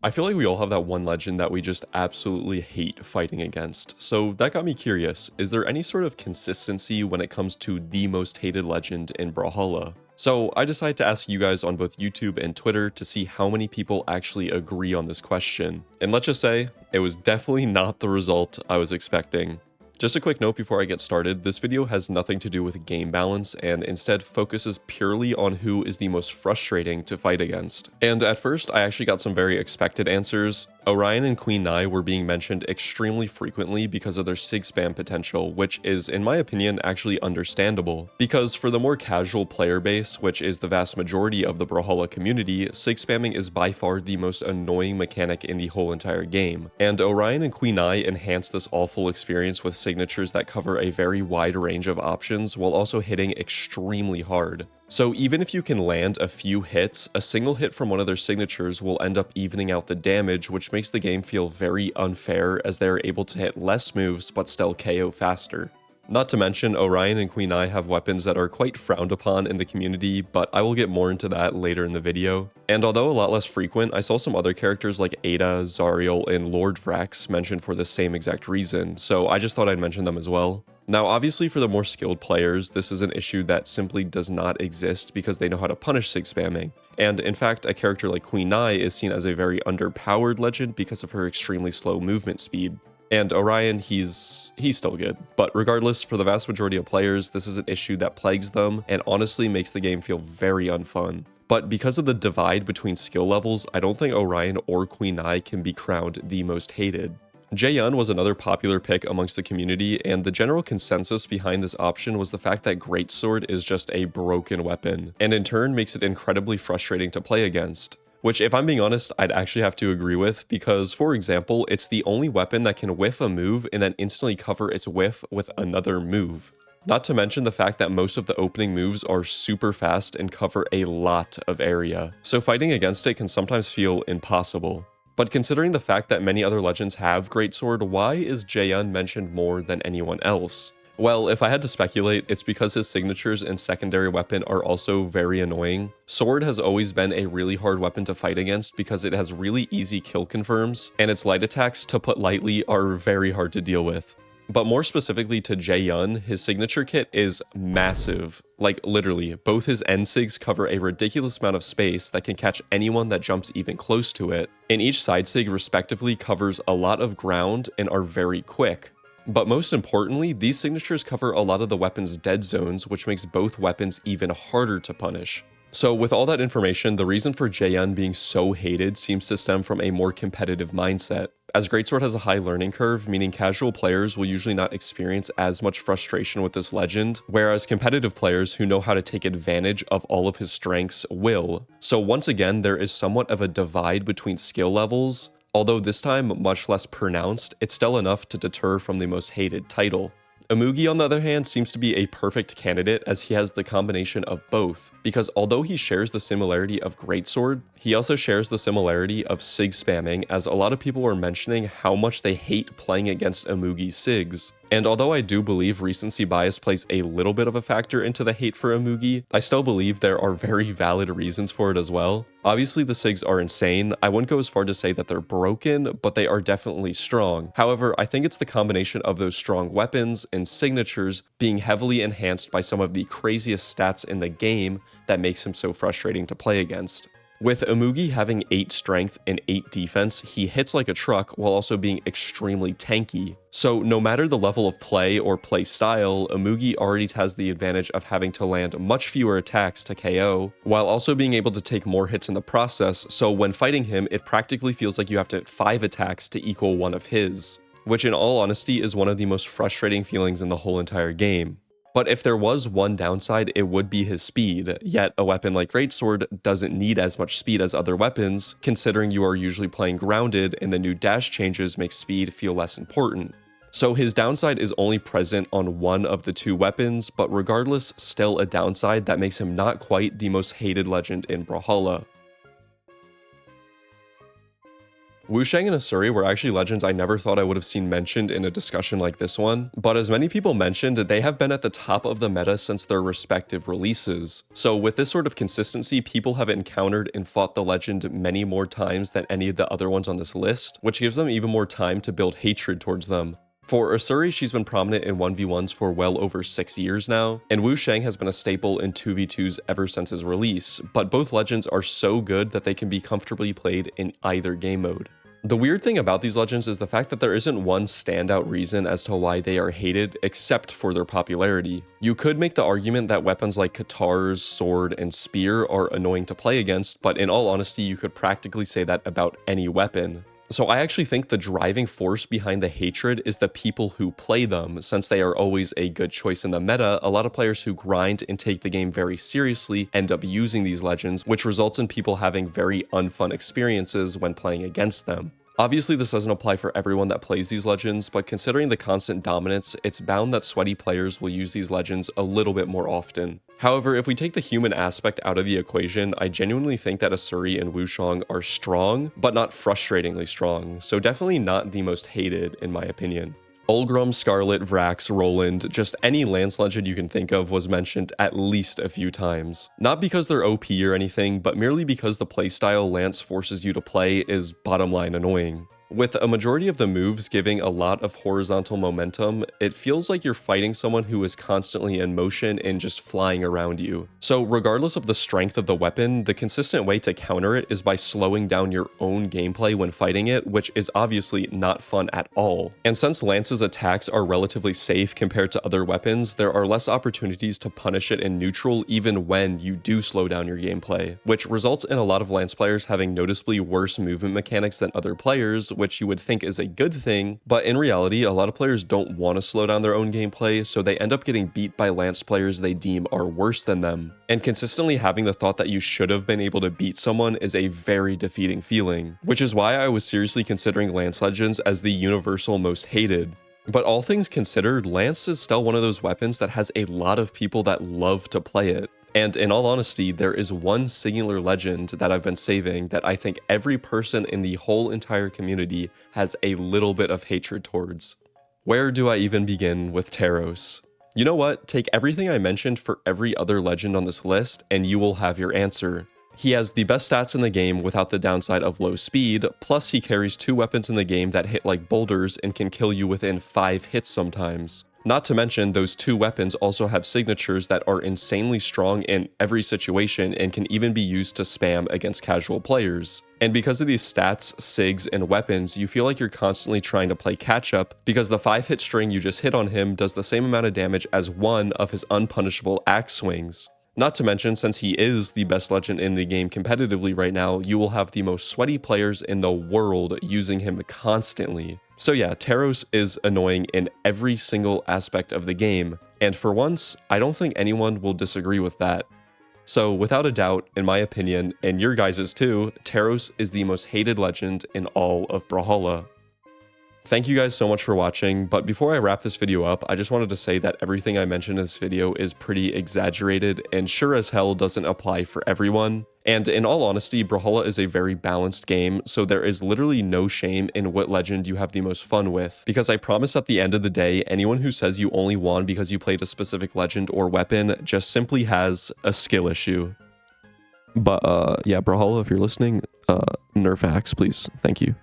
I feel like we all have that one legend that we just absolutely hate fighting against. So that got me curious, is there any sort of consistency when it comes to the most hated legend in Brawlhalla? So I decided to ask you guys on both YouTube and Twitter to see how many people actually agree on this question. And let's just say, it was definitely not the result I was expecting. Just a quick note before I get started, this video has nothing to do with game balance and instead focuses purely on who is the most frustrating to fight against. And at first, I actually got some very expected answers. Orion and Queen Nai were being mentioned extremely frequently because of their sig spam potential, which is, in my opinion, actually understandable. Because for the more casual player base, which is the vast majority of the Brawlhalla community, sig spamming is by far the most annoying mechanic in the whole entire game. And Orion and Queen Nai enhance this awful experience with signatures that cover a very wide range of options while also hitting extremely hard. So even if you can land a few hits, a single hit from one of their signatures will end up evening out the damage, which makes the game feel very unfair as they are able to hit less moves but still KO faster. Not to mention, Orion and Queen Nai have weapons that are quite frowned upon in the community, but I will get more into that later in the video. And although a lot less frequent, I saw some other characters like Ada, Zariel, and Lord Vrax mentioned for the same exact reason, so I just thought I'd mention them as well. Now obviously for the more skilled players, this is an issue that simply does not exist because they know how to punish sig spamming. And in fact, a character like Queen Nai is seen as a very underpowered legend because of her extremely slow movement speed. And Orion, he's still good. But regardless, for the vast majority of players, this is an issue that plagues them and honestly makes the game feel very unfun. But because of the divide between skill levels, I don't think Orion or Queen Nai can be crowned the most hated. Jaeyun was another popular pick amongst the community, and the general consensus behind this option was the fact that Greatsword is just a broken weapon, and in turn makes it incredibly frustrating to play against. Which, if I'm being honest, I'd actually have to agree with, because, for example, it's the only weapon that can whiff a move and then instantly cover its whiff with another move. Not to mention the fact that most of the opening moves are super fast and cover a lot of area, so fighting against it can sometimes feel impossible. But considering the fact that many other legends have Greatsword, why is Jaeyun mentioned more than anyone else? Well, if I had to speculate, it's because his signatures and secondary weapon are also very annoying. Sword has always been a really hard weapon to fight against because it has really easy kill confirms, and its light attacks, to put lightly, are very hard to deal with. But more specifically to Jaeyun, his signature kit is massive. Like literally, both his end sigs cover a ridiculous amount of space that can catch anyone that jumps even close to it, and each side sig respectively covers a lot of ground and are very quick. But most importantly, these signatures cover a lot of the weapon's dead zones, which makes both weapons even harder to punish. So with all that information, the reason for Jaeyun being so hated seems to stem from a more competitive mindset. As Greatsword has a high learning curve, meaning casual players will usually not experience as much frustration with this legend, whereas competitive players who know how to take advantage of all of his strengths will. So once again, there is somewhat of a divide between skill levels. Although this time much less pronounced, it's still enough to deter from the most hated title. Imugi, on the other hand, seems to be a perfect candidate as he has the combination of both, because although he shares the similarity of Greatsword, he also shares the similarity of sig spamming, as a lot of people are mentioning how much they hate playing against Imugi's sigs. And although I do believe recency bias plays a little bit of a factor into the hate for Imugi, I still believe there are very valid reasons for it as well. Obviously the sigs are insane. I wouldn't go as far to say that they're broken, but they are definitely strong. However, I think it's the combination of those strong weapons and signatures being heavily enhanced by some of the craziest stats in the game that makes him so frustrating to play against. With Imugi having 8 strength and 8 defense, he hits like a truck while also being extremely tanky. So no matter the level of play or play style, Imugi already has the advantage of having to land much fewer attacks to KO, while also being able to take more hits in the process, so when fighting him, it practically feels like you have to hit 5 attacks to equal one of his, which in all honesty is one of the most frustrating feelings in the whole entire game. But if there was one downside, it would be his speed, yet a weapon like Greatsword doesn't need as much speed as other weapons, considering you are usually playing grounded and the new dash changes make speed feel less important. So his downside is only present on one of the 2 weapons, but regardless, still a downside that makes him not quite the most hated legend in Brawlhalla. Wu Shang and Asuri were actually legends I never thought I would have seen mentioned in a discussion like this one, but as many people mentioned, they have been at the top of the meta since their respective releases. So with this sort of consistency, people have encountered and fought the legend many more times than any of the other ones on this list, which gives them even more time to build hatred towards them. For Asuri, she's been prominent in 1v1s for well over 6 years now, and Wu Shang has been a staple in 2v2s ever since his release, but both legends are so good that they can be comfortably played in either game mode. The weird thing about these legends is the fact that there isn't one standout reason as to why they are hated except for their popularity. You could make the argument that weapons like Katars, Sword, and Spear are annoying to play against, but in all honesty, you could practically say that about any weapon. So I actually think the driving force behind the hatred is the people who play them. Since they are always a good choice in the meta, a lot of players who grind and take the game very seriously end up using these legends, which results in people having very unfun experiences when playing against them. Obviously, this doesn't apply for everyone that plays these legends, but considering the constant dominance, it's bound that sweaty players will use these legends a little bit more often. However, if we take the human aspect out of the equation, I genuinely think that Asuri and Wu Shang are strong, but not frustratingly strong, so definitely not the most hated in my opinion. Ulgrim, Scarlet, Vrax, Roland, just any Lance legend you can think of was mentioned at least a few times. Not because they're OP or anything, but merely because the playstyle Lance forces you to play is bottom line annoying. With a majority of the moves giving a lot of horizontal momentum, it feels like you're fighting someone who is constantly in motion and just flying around you. So regardless of the strength of the weapon, the consistent way to counter it is by slowing down your own gameplay when fighting it, which is obviously not fun at all. And since Lance's attacks are relatively safe compared to other weapons, there are less opportunities to punish it in neutral even when you do slow down your gameplay, which results in a lot of Lance players having noticeably worse movement mechanics than other players, which you would think is a good thing, but in reality, a lot of players don't want to slow down their own gameplay, so they end up getting beat by Lance players they deem are worse than them. And consistently having the thought that you should have been able to beat someone is a very defeating feeling, which is why I was seriously considering Lance Legends as the universal most hated. But all things considered, Lance is still one of those weapons that has a lot of people that love to play it. And in all honesty, there is one singular legend that I've been saving that I think every person in the whole entire community has a little bit of hatred towards. Where do I even begin with Teros? You know what? Take everything I mentioned for every other legend on this list, and you will have your answer. He has the best stats in the game without the downside of low speed, plus he carries 2 weapons in the game that hit like boulders and can kill you within 5 hits sometimes. Not to mention, those 2 weapons also have signatures that are insanely strong in every situation and can even be used to spam against casual players. And because of these stats, sigs, and weapons, you feel like you're constantly trying to play catch up because the 5-hit string you just hit on him does the same amount of damage as one of his unpunishable axe swings. Not to mention, since he is the best legend in the game competitively right now, you will have the most sweaty players in the world using him constantly. So yeah, Teros is annoying in every single aspect of the game, and for once, I don't think anyone will disagree with that. So without a doubt, in my opinion, and your guys's too, Teros is the most hated legend in all of Brawlhalla. Thank you guys so much for watching, but before I wrap this video up, I just wanted to say that everything I mentioned in this video is pretty exaggerated and sure as hell doesn't apply for everyone. And in all honesty, Brawlhalla is a very balanced game, so there is literally no shame in what legend you have the most fun with, because I promise at the end of the day, anyone who says you only won because you played a specific legend or weapon just simply has a skill issue. But yeah, Brawlhalla, if you're listening, nerf axe, please. Thank you.